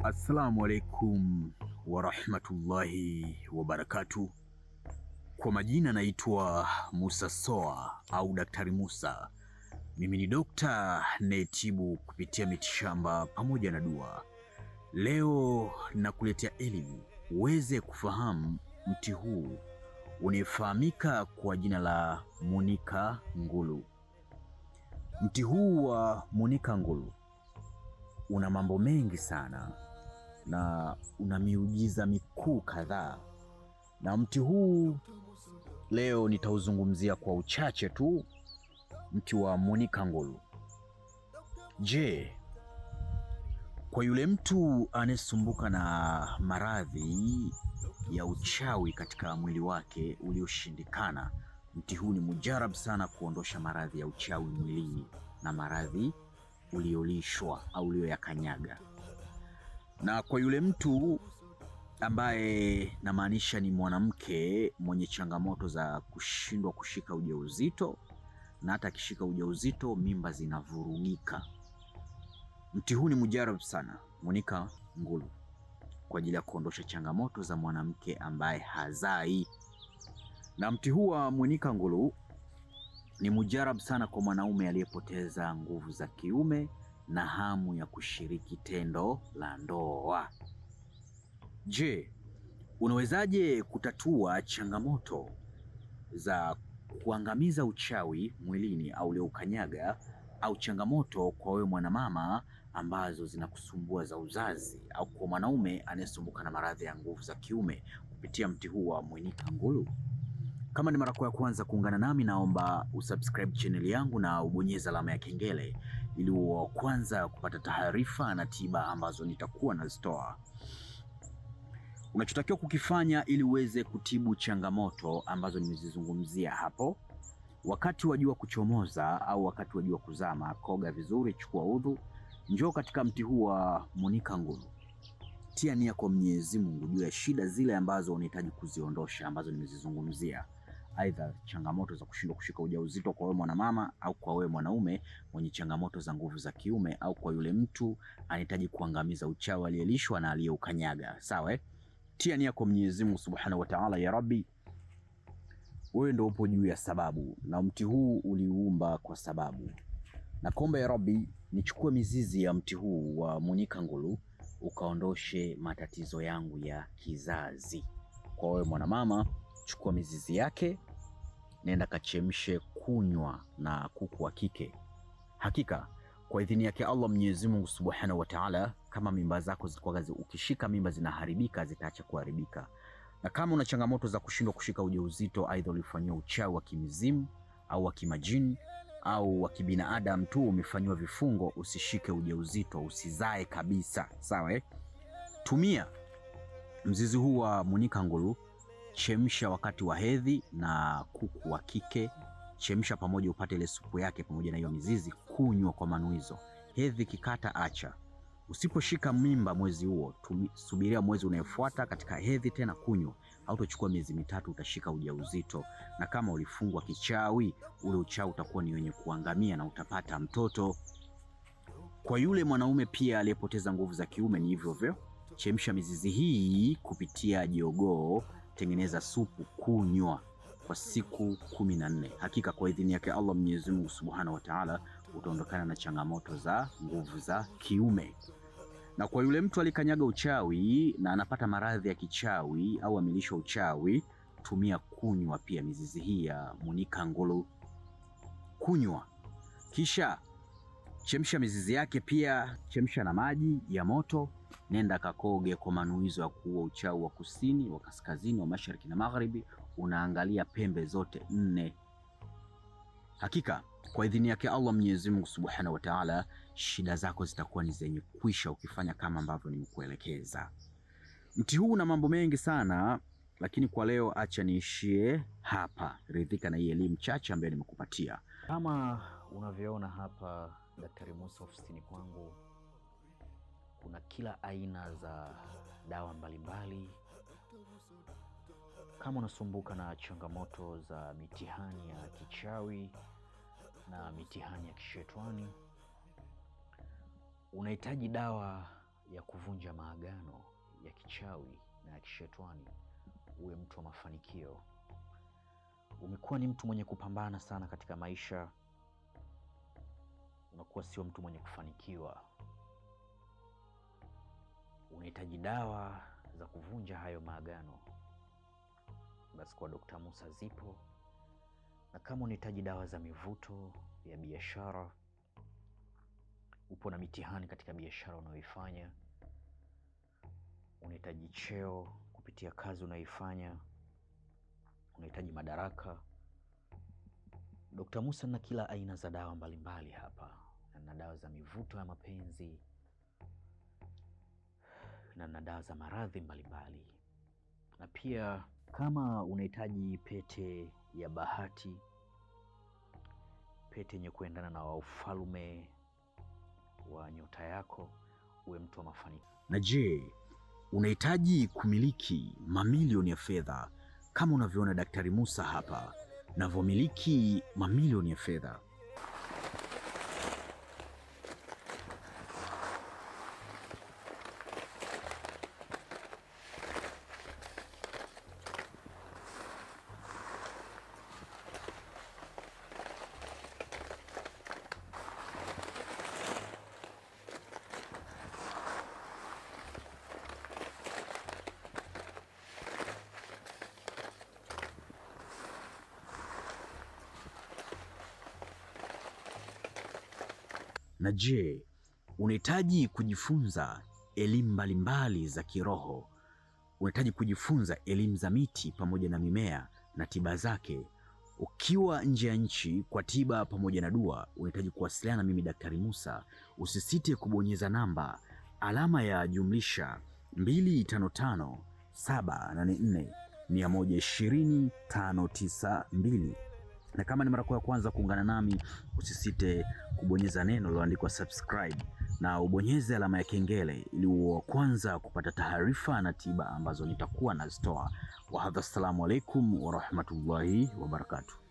Assalamu alaikum warahmatullahi wabarakatuh. Kwa majina naitwa Musa Soa au Daktari Musa. Mimi ni dokta nayetibu kupitia mitishamba pamoja na dua. Leo nakuletea elimu uweze kufahamu mti huu unafahamika kwa jina la Munika Ngulu. Mti huu wa Munika Ngulu una mambo mengi sana na una miujiza mikuu kadhaa, na mti huu leo nitauzungumzia kwa uchache tu. Mti wa Munika Ngulu. Je, kwa yule mtu anayesumbuka na maradhi ya uchawi katika mwili wake ulioshindikana, mti huu ni mujarab sana kuondosha maradhi ya uchawi mwilini na maradhi uliolishwa au ulioyakanyaga. Na kwa yule mtu ambaye namaanisha ni mwanamke mwenye changamoto za kushindwa kushika ujauzito, na hata akishika ujauzito mimba zinavurugika, mti huu ni mujarab sana, Munika Ngulu, kwa ajili ya kuondosha changamoto za mwanamke ambaye hazai. Na mti huu wa Munika Ngulu ni mujarab sana kwa mwanaume aliyepoteza nguvu za kiume na hamu ya kushiriki tendo la ndoa. Je, unawezaje kutatua changamoto za kuangamiza uchawi mwilini au ulioukanyaga, au changamoto kwa wewe mwanamama ambazo zinakusumbua za uzazi, au kwa mwanaume anayesumbuka na maradhi ya nguvu za kiume kupitia mti huu wa Munika Ngulu? Kama ni mara yako ya kwanza kuungana nami, naomba usubscribe channel yangu na ubonyeze alama ya kengele ili uwe wa kwanza kupata taarifa na tiba ambazo nitakuwa nazitoa. Unachotakiwa kukifanya ili uweze kutibu changamoto ambazo nimezizungumzia hapo: wakati wa jua kuchomoza au wakati wa jua kuzama, koga vizuri, chukua udhu, njoo katika mti huu wa Munika Ngulu, tia nia kwa Mwenyezi Mungu juu ya shida zile ambazo unahitaji kuziondosha ambazo nimezizungumzia, aidha changamoto za kushindwa kushika ujauzito kwa wewe mwanamama, au kwa wewe mwanaume mwenye changamoto za nguvu za kiume, au kwa yule mtu anahitaji kuangamiza uchawi aliyelishwa na aliyeukanyaga. Sawa? Tia nia kwa Mwenyezi Mungu Subhanahu wa Ta'ala. Ya Rabbi, wewe ndio upo juu ya sababu na mti huu uliumba kwa sababu, na kuomba ya Rabbi nichukue mizizi ya mti huu wa Munika Ngulu ukaondoshe matatizo yangu ya kizazi. Kwa wewe mwanamama, chukua mizizi yake, nenda kachemshe, kunywa na kuku wa kike. Hakika kwa idhini yake Allah Mwenyezi Mungu Subhanahu wa Ta'ala, kama mimba zako zilikuwa ukishika mimba zinaharibika, zitaacha kuharibika. Na kama una changamoto za kushindwa kushika ujauzito, aidha ulifanywa uchawi wa kimizimu au wa kimajini au wa kibinadamu tu, umefanywa vifungo, usishike ujauzito, usizae kabisa. Sawa? Tumia mzizi huu wa Munika Ngulu, chemsha wakati wa hedhi na kuku wa kike, chemsha pamoja upate ile supu yake pamoja na hiyo mizizi, kunywa kwa manuizo. Hedhi kikata, acha. Usiposhika mimba mwezi huo, subiria mwezi unayofuata katika hedhi tena kunywa. Hautochukua miezi mitatu utashika ujauzito, na kama ulifungwa kichawi, ule uchawi utakuwa ni wenye kuangamia na utapata mtoto. Kwa yule mwanaume pia aliyepoteza nguvu za kiume ni hivyo hivyo, chemsha mizizi hii kupitia jogoo, tengeneza supu, kunywa kwa siku 14. Hakika kwa idhini yake Allah Mwenyezi Mungu Subhanahu wa Ta'ala utaondokana na changamoto za nguvu za kiume. Na kwa yule mtu alikanyaga uchawi na anapata maradhi ya kichawi au amilishwa uchawi, tumia kunywa pia mizizi hii ya Munika Ngulu, kunywa, kisha chemsha mizizi yake, pia chemsha na maji ya moto, nenda kakoge kwa manuizo ya kuua uchawi wa kusini, wa kaskazini, wa mashariki na magharibi. Unaangalia pembe zote 4. Hakika kwa idhini yake Allah Mwenyezi Mungu Subhanahu wa Ta'ala, shida zako zitakuwa ni zenye kwisha ukifanya kama ambavyo nimekuelekeza. Mti huu una mambo mengi sana, lakini kwa leo acha niishie hapa. Ridhika na hii elimu chache ambayo nimekupatia. Kama unavyoona hapa Daktari Musa ofisini kwangu, kuna kila aina za dawa mbalimbali. Kama unasumbuka na changamoto za mitihani ya kichawi na mitihani ya kishetwani, unahitaji dawa ya kuvunja maagano ya kichawi na ya kishetwani, uwe mtu wa mafanikio. Umekuwa ni mtu mwenye kupambana sana katika maisha, unakuwa sio mtu mwenye kufanikiwa. Unahitaji dawa za kuvunja hayo maagano, basi kwa Dr. Musa zipo. Na kama unahitaji dawa za mivuto ya biashara, upo na mitihani katika biashara unayoifanya, unahitaji cheo kupitia kazi unayoifanya, unahitaji madaraka, Dr. Musa na kila aina za dawa mbalimbali hapa. Na dawa za mivuto ya mapenzi, na dawa za maradhi mbalimbali. Na pia kama unahitaji pete ya bahati, pete yenye kuendana na ufalme wa nyota yako, uwe mtu wa mafanikio. Na je, unahitaji kumiliki mamilioni ya fedha kama unavyoona Daktari Musa hapa navyomiliki mamilioni ya fedha? Na je, unahitaji kujifunza elimu mbalimbali za kiroho? Unahitaji kujifunza elimu za miti pamoja na mimea na tiba zake ukiwa nje ya nchi kwa tiba pamoja na dua? Unahitaji kuwasiliana na mimi Daktari Musa, usisite kubonyeza namba +255 784 120 592. Na kama ni mara ya kwanza kuungana nami, usisite kubonyeza neno lililoandikwa subscribe na ubonyeze alama ya kengele ili uwe kwanza kupata taarifa na tiba ambazo nitakuwa nazitoa. Wa hadha, assalamu alaikum wa rahmatullahi wa barakatuh.